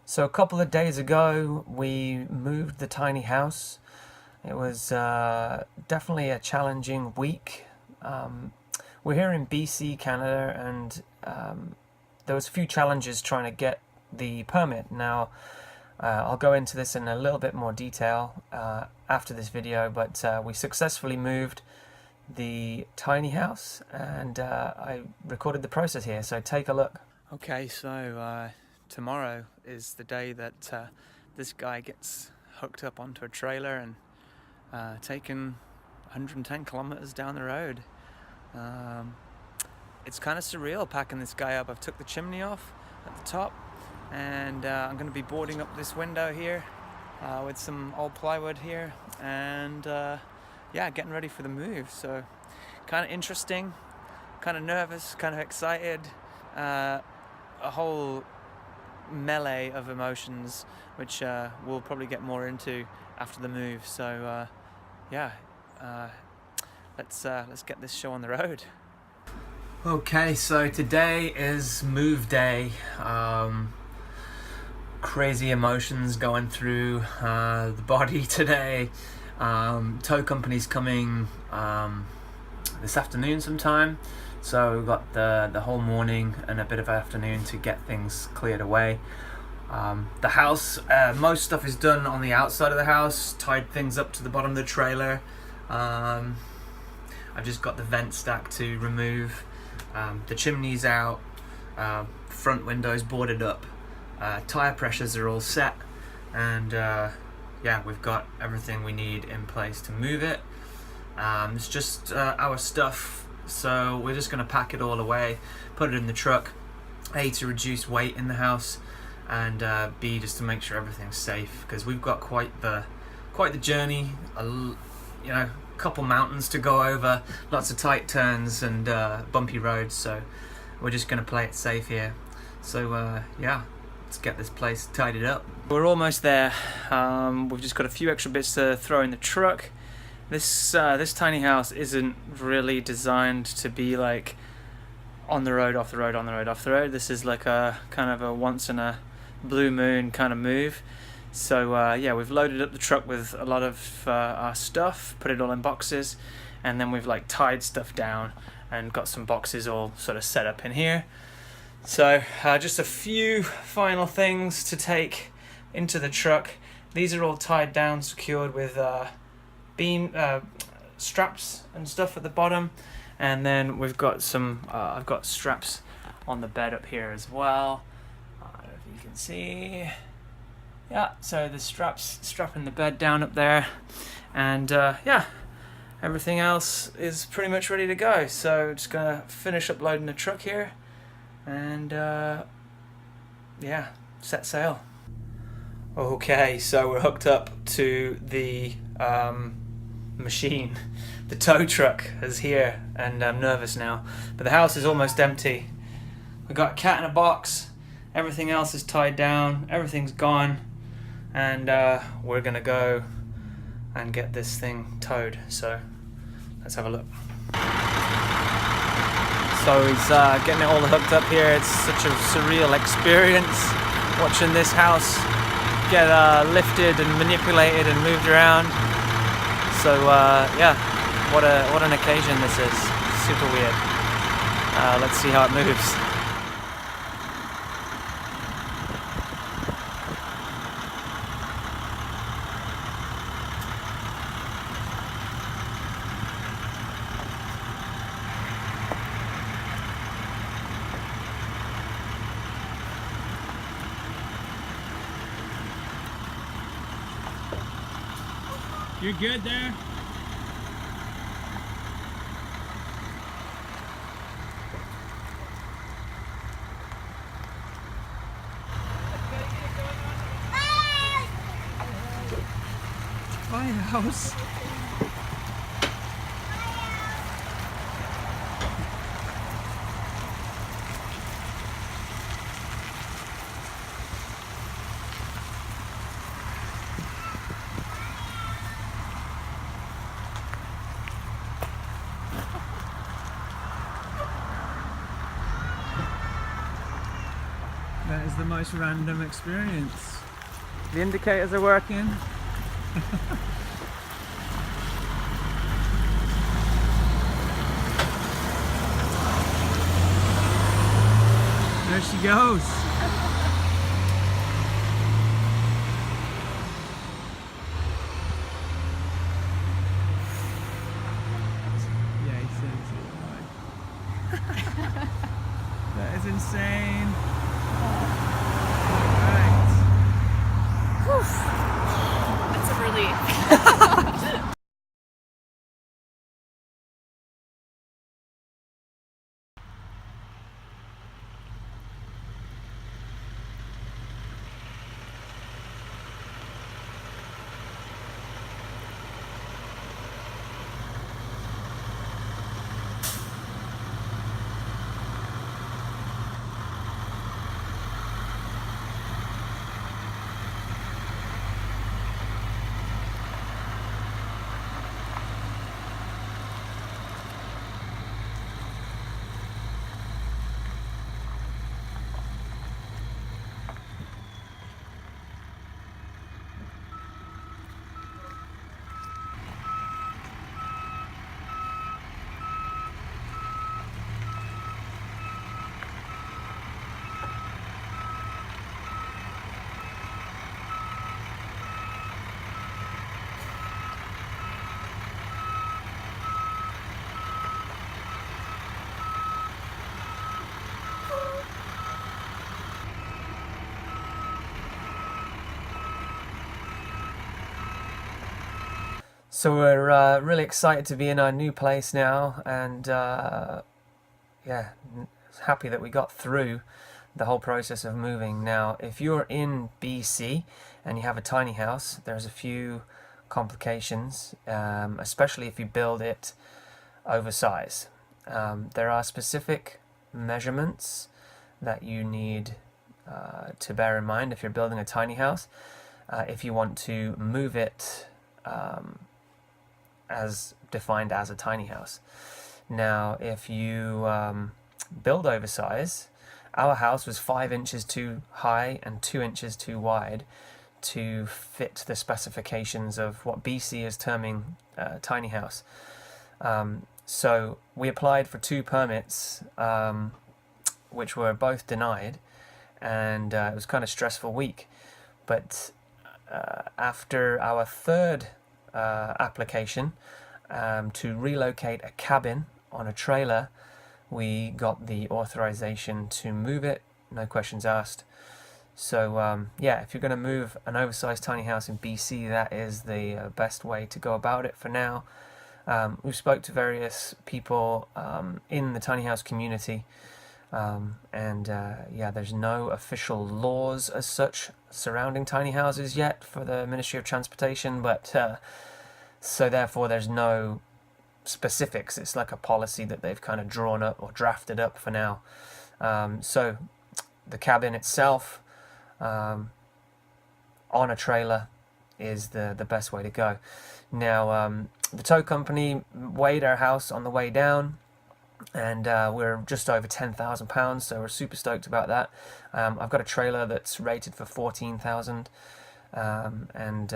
So a couple of days ago, we moved the tiny house. It was definitely a challenging week. We're here in BC, Canada, and there was a few challenges trying to get the permit. Now, I'll go into this in a little bit more detail after this video, but we successfully moved the tiny house, and I recorded the process here, so take a look. Okay, so tomorrow is the day that this guy gets hooked up onto a trailer and taken 110 kilometers down the road. It's kind of surreal packing this guy up. I've took the chimney off at the top, and I'm going to be boarding up this window here with some old plywood here, and yeah, getting ready for the move. So kind of interesting, kind of nervous, kind of excited, a whole melee of emotions, which we'll probably get more into after the move. So yeah, let's get this show on the road. Okay, so today is move day. Crazy emotions going through the body today. Tow company's coming this afternoon sometime, so we've got the whole morning and a bit of afternoon to get things cleared away. The house, most stuff is done on the outside of the house, tied things up to the bottom of the trailer. I've just got the vent stack to remove. The chimney's out, front windows boarded up, tire pressures are all set, and yeah, we've got everything we need in place to move it. It's just our stuff, so we're just going to pack it all away, put it in the truck, A, to reduce weight in the house, and B, just to make sure everything's safe, because we've got quite the journey, you know, couple mountains to go over, lots of tight turns and bumpy roads, so we're just going to play it safe here. So yeah, let's get this place tidied up. We're almost there. We've just got a few extra bits to throw in the truck. This tiny house isn't really designed to be like on the road, off the road, on the road, off the road. This is like a kind of a once in a blue moon kind of move. So yeah, we've loaded up the truck with a lot of our stuff, put it all in boxes, and then we've like tied stuff down and got some boxes all sort of set up in here. So just a few final things to take into the truck. These are all tied down, secured with beam straps and stuff at the bottom, and then we've got some I've got straps on the bed up here as well. I don't know if you can see. Yeah, so the strapping the bed down up there, and yeah, everything else is pretty much ready to go. So just gonna finish up loading the truck here, and yeah, set sail. Okay, so we're hooked up to the machine. The tow truck is here, and I'm nervous now, but the house is almost empty. We got a cat in a box, everything else is tied down, everything's gone, and we're gonna go and get this thing towed. So let's have a look. So he's getting it all hooked up here. It's such a surreal experience watching this house get lifted and manipulated and moved around. So yeah, what an occasion this is. Super weird. Let's see how it moves. You're good there? My house. That is the most random experience. The indicators are working. There she goes. Yeah, he says it right. That is insane. Alright. That's a relief. So we're really excited to be in our new place now, and yeah, happy that we got through the whole process of moving. Now, if you're in BC and you have a tiny house, there's a few complications, especially if you build it oversized. There are specific measurements that you need to bear in mind if you're building a tiny house. If you want to move it as defined as a tiny house. Now, if you build oversize, our house was 5 inches too high and 2 inches too wide to fit the specifications of what BC is terming tiny house. So we applied for 2 permits, which were both denied, and it was kind of stressful week. But after our third application to relocate a cabin on a trailer, we got the authorization to move it, no questions asked. So yeah, if you're going to move an oversized tiny house in BC, that is the best way to go about it for now. We spoke to various people in the tiny house community, and yeah, there's no official laws as such surrounding tiny houses yet for the Ministry of Transportation, but so therefore there's no specifics. It's like a policy that they've kind of drawn up or drafted up for now. So the cabin itself on a trailer is the best way to go. Now, the tow company weighed our house on the way down, and we're just over £10,000, so we're super stoked about that. I've got a trailer that's rated for 14,000, and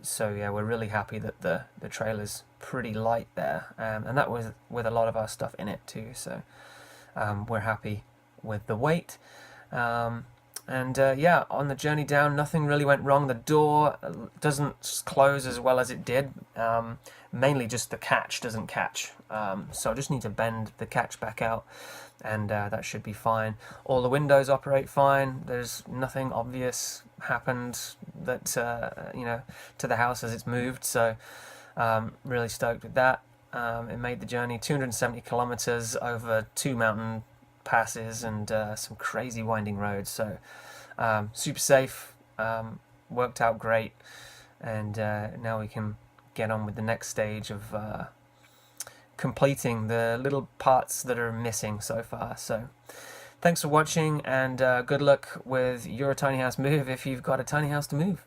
so yeah, we're really happy that the trailer's pretty light there, and that was with a lot of our stuff in it too, so we're happy with the weight. And yeah, on the journey down, nothing really went wrong. The door doesn't close as well as it did. Mainly just the catch doesn't catch. So I just need to bend the catch back out, and that should be fine. All the windows operate fine. There's nothing obvious happened that you know, to the house as it's moved. So really stoked with that. It made the journey 270 kilometers over 2 mountain passes and some crazy winding roads, so super safe, worked out great, and now we can get on with the next stage of completing the little parts that are missing so far. So thanks for watching, and good luck with your tiny house move if you've got a tiny house to move.